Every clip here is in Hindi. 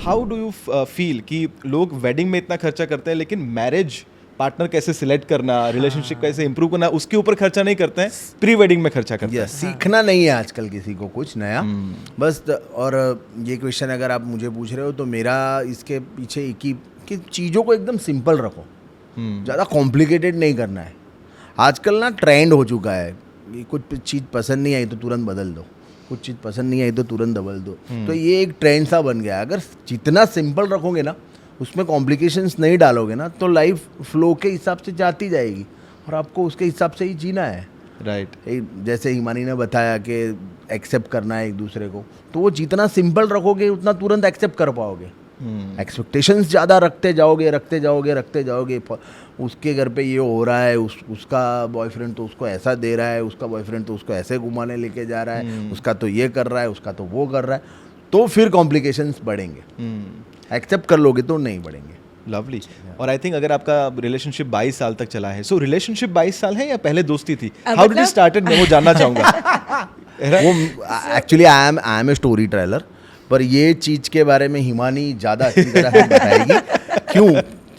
हाउ डू यू फील कि लोग वेडिंग में इतना खर्चा करते हैं लेकिन मैरिज पार्टनर कैसे सिलेक्ट करना, रिलेशनशिप कैसे इंप्रूव करना, उसके ऊपर खर्चा नहीं करते हैं, प्री वेडिंग में खर्चा करते हैं। सीखना नहीं है आजकल किसी को कुछ नया, बस। और ये क्वेश्चन अगर आप मुझे पूछ रहे हो तो मेरा इसके पीछे एक ही कि चीज़ों को एकदम सिंपल रखो, ज़्यादा कॉम्प्लिकेटेड नहीं करना है। आजकल ना ट्रेंड हो चुका है, कुछ चीज़ पसंद नहीं आई तो तुरंत बदल दो, कुछ चीज़ पसंद नहीं आई तो तुरंत बदल दो। तो ये एक ट्रेंड सा बन गया है। अगर जितना सिंपल रखोगे ना, उसमें कॉम्प्लिकेशंस नहीं डालोगे ना, तो लाइफ फ्लो के हिसाब से जाती जाएगी और आपको उसके हिसाब से ही जीना है। राइट जैसे हिमानी ने बताया कि एक्सेप्ट करना है एक दूसरे को, तो वो जितना सिंपल रखोगे उतना तुरंत एक्सेप्ट कर पाओगे। एक्सपेक्टेशंस ज़्यादा रखते जाओगे, उसके घर पे ये हो रहा है, उसका बॉयफ्रेंड तो उसको ऐसा दे रहा है, उसका बॉयफ्रेंड तो उसको ऐसे घुमाने लेके जा रहा है, उसका तो ये कर रहा है, उसका तो वो कर रहा है, तो फिर कॉम्प्लिकेशंस बढ़ेंगे। एक्सेप्ट कर लोगे तो नहीं बढ़ेंगे। लवली। और आई थिंक अगर आपका रिलेशनशिप 22 साल तक चला है, सो रिलेशनशिप 22 साल है या पहले दोस्ती थी? हाउ डिड इट स्टार्टेड, मैं वो जानना चाहूँगा। वो actually I am a storyteller, पर ये चीज़ के बारे में हिमानी ज़्यादा अच्छी तरह से बताएगी।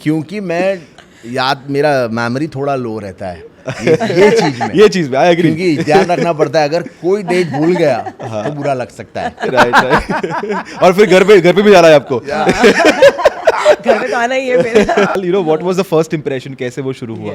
क्योंकि मेरा मेमोरी थोड़ा लो रहता है ये चीज़ में आई एग्री। क्योंकि ध्यान रखना पड़ता है, अगर कोई डेट भूल गया तो बुरा लग सकता है। राइट। और फिर घर पे भी जाना है आपको। घर में तो आना ही है फिर। You know what was the first impression, कैसे वो शुरू हुआ?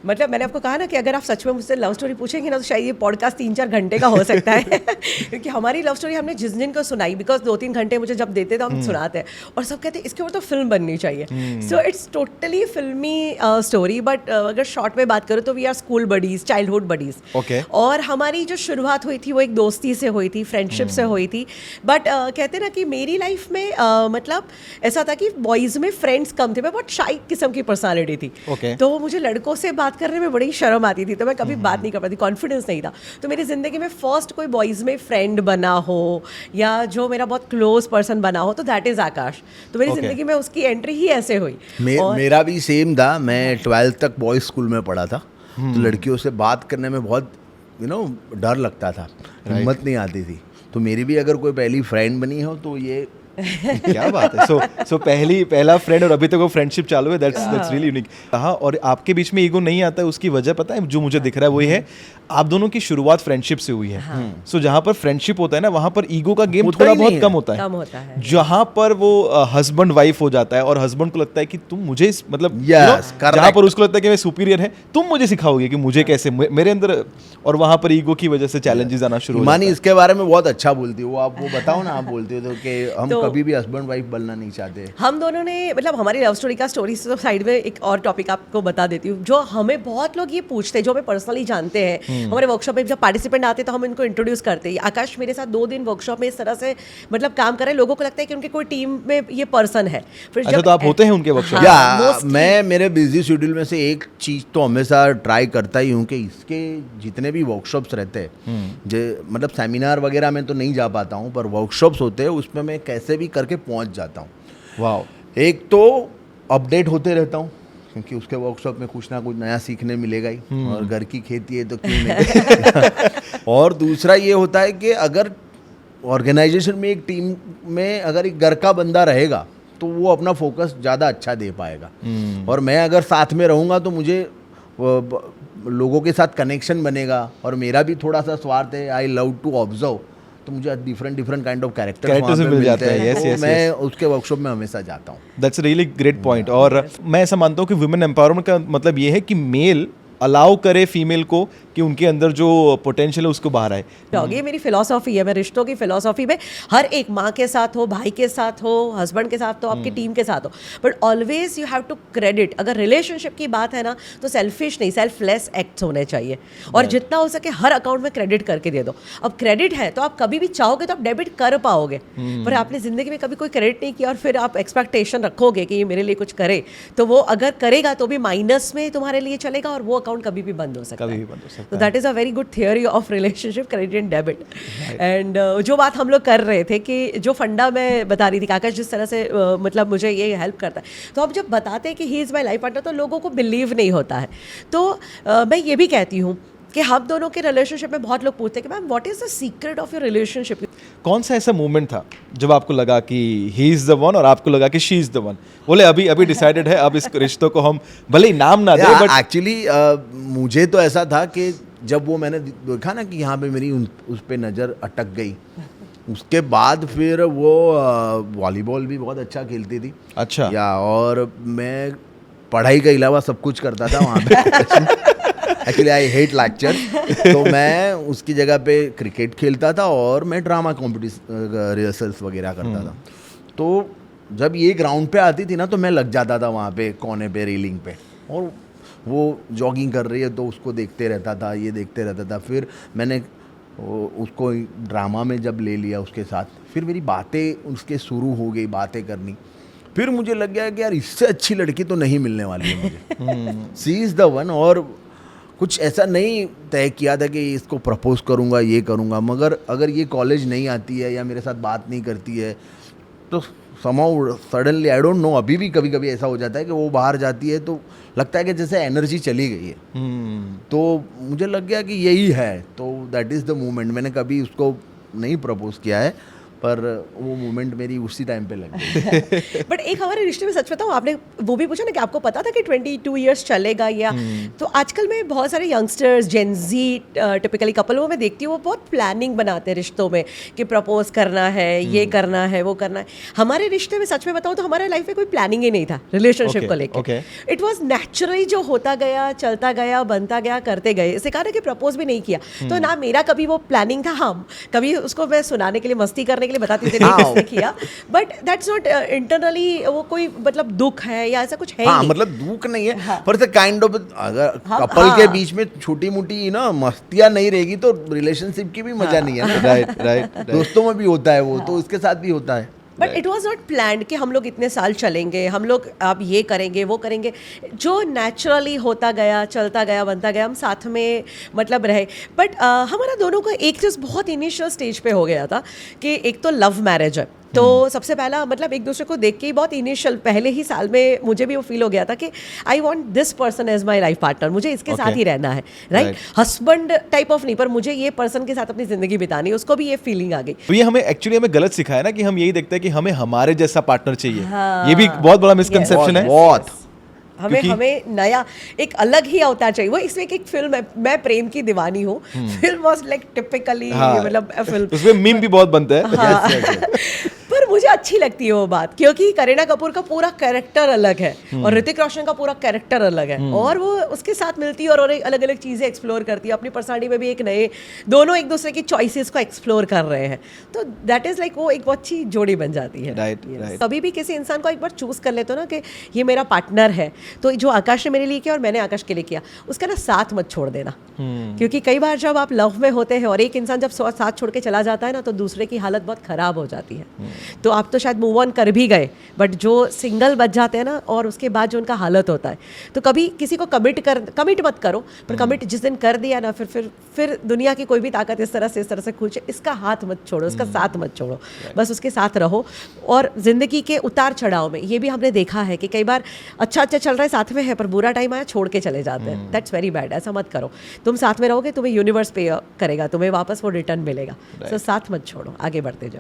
मतलब मैंने आपको कहा ना कि अगर आप सच में मुझसे लव स्टोरी पूछेंगे ना तो शायद ये पॉडकास्ट 3-4 घंटे का हो सकता है। क्योंकि हमारी लव स्टोरी हमने जिस दिन को सुनाई, बिकॉज 2-3 घंटे मुझे जब देते तो हम सुनाते हैं और सब कहते हैं इसके ऊपर तो फिल्म बननी चाहिए। सो इट्स टोटली फिल्मी स्टोरी, बट अगर शॉर्ट में बात करूँ तो we are school buddies, childhood buddies. और हमारी जो शुरुआत हुई थी वो एक दोस्ती से हुई थी, फ्रेंडशिप से हुई थी। बट कहते ना कि मेरी लाइफ में मतलब ऐसा था कि बॉयज़ में फ्रेंड्स कम थे, मैं बहुत शाई किस्म की पर्सनालिटी थी। तो मुझे लड़कों से बात करने में बड़ी शर्म आती थी, तो मैं कभी बात नहीं कर पाती, कॉन्फिडेंस नहीं था। तो मेरी ज़िंदगी में फर्स्ट कोई बॉयज़ में फ्रेंड बना हो या जो मेरा बहुत क्लोज पर्सन बना हो तो दैट इज़ आकाश। तो मेरी ज़िंदगी में उसकी एंट्री ही ऐसे हुई। मेरा भी सेम था। मैं 12th तक बॉयज़ स्कूल में पढ़ा था, तो लड़कियों से बात करने में बहुत डर लगता था, हिम्मत नहीं आती थी। तो मेरी भी अगर कोई पहली फ्रेंड बनी हो तो ये क्या बात है। सो पहला फ्रेंड और अभी तक वो फ्रेंडशिप चालू है, दैट्स रियली यूनिक। हाँ, और आपके बीच में ईगो नहीं आता है, उसकी वजह पता है जो मुझे दिख रहा है वही है आप दोनों की शुरुआत फ्रेंडशिप से हुई है। सो जहाँ पर फ्रेंडशिप होता है ना, वहाँ पर ईगो का गेम थोड़ा बहुत कम होता है। जहाँ पर वो हस्बैंड वाइफ हो जाता है और हस्बैंड को लगता है कि तुम मुझे मतलब जहाँ पर उसको लगता है कि मैं सुपीरियर है, तुम मुझे सिखाओगे कि मुझे कैसे मेरे अंदर, और वहाँ पर ईगो की वजह से चैलेंजेस आना शुरू हो जाते हैं। इसके बारे में बहुत अच्छा बोलती हो आप, वो बताओ ना। आप बोलते हो कि हम कभी भी हस्बैंड वाइफ बनना नहीं चाहते। हम दोनों ने मतलब हमारी लव स्टोरी का स्टोरी साइड में एक और टॉपिक आपको बता देती हूँ, जो हमें बहुत लोग ये पूछते हैं, जो हमें पर्सनली जानते हैं। हमारे वर्कशॉप में जब पार्टिसिपेंट आते हैं तो हम इनको इंट्रोड्यूस करते हैं। आकाश मेरे साथ 2 दिन वर्कशॉप में इस तरह से मतलब काम कर रहे हैं, लोगों को लगता है कि उनके कोई टीम में ये पर्सन है। फिर अच्छा, तो आप होते हैं उनके वर्कशॉप? मैं मेरे बिजी शेड्यूल में से एक चीज़ तो हमेशा ट्राई करता ही हूँ कि इसके जितने भी वर्कशॉप्स रहते हैं, मतलब सेमिनार वगैरह में तो नहीं जा पाता हूँ, पर वर्कशॉप्स होते हैं उसमें मैं कैसे भी करके पहुँच जाता हूँ। वाह। एक तो अपडेट होते रहता हूँ, क्योंकि उसके वर्कशॉप में कुछ ना कुछ नया सीखने मिलेगा ही, और घर की खेती है तो क्यों नहीं। और दूसरा ये होता है कि अगर ऑर्गेनाइजेशन में एक टीम में अगर एक घर का बंदा रहेगा तो वो अपना फोकस ज़्यादा अच्छा दे पाएगा। और मैं अगर साथ में रहूँगा तो मुझे लोगों के साथ कनेक्शन बनेगा, और मेरा भी थोड़ा सा स्वार्थ है, आई लव टू ऑब्जर्व, तो मुझे डिफरेंट काइंड ऑफ कैरेक्टर्स मिल जाते हैं। yes, मैं उसके वर्कशॉप में हमेशा जाता हूँ। That's really great point. और मैं ऐसा मानता हूँ कि वुमेन एम्पावरमेंट का मतलब ये है कि मेल अलाउ करे फीमेल को कि उनके अंदर जो पोटेंशियल है उसको बाहर आए। ये मेरी फिलॉसफी है। मैं रिश्तों की फिलॉसफी में हर एक माँ के साथ हो, भाई के साथ हो, हस्बैंड के साथ हो, आपकी टीम के साथ हो, but always you have to credit. अगर रिलेशनशिप की बात है ना तो सेल्फिश नहीं, सेल्फलेस एक्ट्स होने चाहिए, और जितना हो सके हर अकाउंट में क्रेडिट करके दे दो। अब क्रेडिट है तो आप कभी भी चाहोगे तो आप डेबिट कर पाओगे, पर आपने जिंदगी में कभी कोई क्रेडिट नहीं किया और फिर आप एक्सपेक्टेशन रखोगे कि ये मेरे लिए कुछ करे, तो वो अगर करेगा तो भी माइनस में तुम्हारे लिए चलेगा और वो अकाउंट कभी भी बंद हो सकता है। तो that is a very good theory of relationship, credit and debit. And जो बात हम लोग कर रहे थे कि जो फंडा मैं बता रही थी, आकाश जिस तरह से मतलब मुझे ये हेल्प करता है, तो अब जब बताते हैं कि he is my life partner तो लोगों को बिलीव नहीं होता है। तो मैं ये भी कहती हूँ कि हम दोनों के रिलेशनशिप में बहुत लोग पूछते हैं कि ma'am what is the secret of your relationship. कौन सा ऐसा मोमेंट था जब आपको लगा कि ही इज द वन और आपको लगा कि शी इज द वन? बोले अभी डिसाइडेड है, अब इस रिश्तों को हम भले ही नाम ना दे बट एक्चुअली मुझे तो ऐसा था कि जब वो मैंने देखा ना कि यहाँ पे मेरी उस पे नज़र अटक गई, उसके बाद फिर वो वॉलीबॉल भी बहुत अच्छा खेलती थी। अच्छा। या और मैं पढ़ाई के अलावा सब कुछ करता था वहाँ पे। एक्चुअली आई हेट लेक्चर, तो मैं उसकी जगह पे क्रिकेट खेलता था और मैं ड्रामा कॉम्पिटिशन रिहर्सल्स वगैरह करता था। तो जब ये ग्राउंड पे आती थी ना तो मैं लग जाता था वहाँ पे कोने पे रेलिंग पे, और वो जॉगिंग कर रही है तो उसको देखते रहता था, ये देखते रहता था। फिर मैंने उसको ड्रामा में जब ले लिया उसके साथ, फिर मेरी बातें उसके शुरू हो गई बातें करनी। फिर मुझे लग गया कि यार इससे अच्छी लड़की तो नहीं मिलने वाली है मुझे, सी इज़ द वन। और कुछ ऐसा नहीं तय किया था कि इसको प्रपोज करूँगा, ये करूँगा, मगर अगर ये कॉलेज नहीं आती है या मेरे साथ बात नहीं करती है तो somehow suddenly I don't know, अभी भी कभी कभी ऐसा हो जाता है कि वो बाहर जाती है तो लगता है कि जैसे एनर्जी चली गई है। तो मुझे लग गया कि यही है, तो दैट इज़ द मोमेंट। मैंने कभी उसको नहीं प्रपोज किया है, पर वो मोमेंट मेरी उसी टाइम पे लग गई। बट एक हमारे रिश्ते में सच बताऊं, आपने वो भी पूछा ना कि आपको पता था कि 22 इयर्स चलेगा या तो आजकल मैं बहुत सारे यंगस्टर्स जेनजी टिपिकली कपल वो मैं देखती हूँ, वो बहुत प्लानिंग बनाते हैं रिश्तों में कि प्रपोज करना है, ये करना है, वो करना है। हमारे रिश्ते में सच में बताऊँ तो हमारे लाइफ में कोई प्लानिंग ही नहीं था रिलेशनशिप को लेकर। इट वॉज नेचुरली जो होता गया, चलता गया, बनता गया, करते गए। इसे कहा ना कि प्रपोज भी नहीं किया, तो ना मेरा कभी वो प्लानिंग था। हाँ, कभी उसको मैं सुनाने के लिए, मस्ती करने के लिए बताती थी नहीं किया, बट दैट्स नॉट इंटरनली वो कोई मतलब दुख है या ऐसा कुछ है। हाँ, मतलब दुख नहीं है, हाँ, पर काइंड ऑफ अगर कपल के बीच में छोटी मोटी ना मस्तियां नहीं रहेगी तो रिलेशनशिप की भी मजा नहीं है। राइट। दोस्तों में भी होता है वो, तो इसके साथ भी होता है। But it was not planned कि हम लोग इतने साल चलेंगे, हम लोग अब ये करेंगे, वो करेंगे। जो नेचुरली होता गया, चलता गया, बनता गया, हम साथ में मतलब रहे। बट हमारा दोनों का एक चीज़ बहुत इनिशियल स्टेज पे हो गया था कि एक तो लव मैरिज है, तो सबसे पहला मतलब एक दूसरे को देख के ही बहुत इनिशियल पहले ही साल में मुझे भी वो फील हो गया था कि I want this person as my life partner, मुझे इसके साथ ही रहना है, राइट? हस्बैंड टाइप ऑफ नहीं, पर मुझे ये पर्सन के साथ अपनी जिंदगी बितानी है। उसको भी ये फीलिंग आ गई। तो ये हमें एक्चुअली हमें गलत सिखाया ना कि हम यही देखते हैं कि हमें हमारे जैसा पार्टनर चाहिए। ये भी बहुत बड़ा मिसकंसेप्शन है। बहुत हमें नया एक अलग ही अवतार चाहिए। वो इसमें एक फिल्म है, मैं प्रेम की दीवानी हूँ, फिल्म वाज लाइक टिपिकली मतलब फिल्म, उसमें मीम भी बहुत बनता है। हाँ। पर मुझे अच्छी लगती है वो बात, क्योंकि करीना कपूर का पूरा कैरेक्टर अलग है और ऋतिक रोशन का पूरा कैरेक्टर अलग है, और वो उसके साथ मिलती है और अलग अलग चीज़ें एक्सप्लोर करती है अपनी पर्सनालिटी में भी। एक नए दोनों एक दूसरे की चॉइसेस को एक्सप्लोर कर रहे हैं, तो दैट इज़ लाइक वो एक बहुत अच्छी जोड़ी बन जाती है। राइट। कभी भी किसी इंसान को एक बार चूज कर लेते हो ना कि ये मेरा पार्टनर है, तो जो आकाश ने मेरे लिए किया और मैंने आकाश के लिए किया, उसका ना साथ मत छोड़ देना। क्योंकि कई बार जब आप लव में होते हैं और एक इंसान जब साथ छोड़ के चला जाता है ना, तो दूसरे की हालत बहुत ख़राब हो जाती है। तो आप तो शायद मूव ऑन कर भी गए, बट जो सिंगल बच जाते हैं ना, और उसके बाद जो उनका हालत होता है, तो कभी किसी को कमिट मत करो, पर कमिट जिस दिन कर दिया ना, फिर दुनिया की कोई भी ताकत इस तरह से खींचे, इसका हाथ मत छोड़ो, इसका साथ मत छोड़ो, बस उसके साथ रहो। और ज़िंदगी के उतार चढ़ाव में ये भी हमने देखा है कि कई बार अच्छा चल रहा है, साथ में है, पर बुरा टाइम आया छोड़ के चले जाते हैं। That's very bad. ऐसा मत करो। तुम साथ में रहोगे, तुम्हें यूनिवर्स पे करेगा, तुम्हें वापस वो रिटर्न मिलेगा। तो साथ मत छोड़ो, आगे बढ़ते जाओ।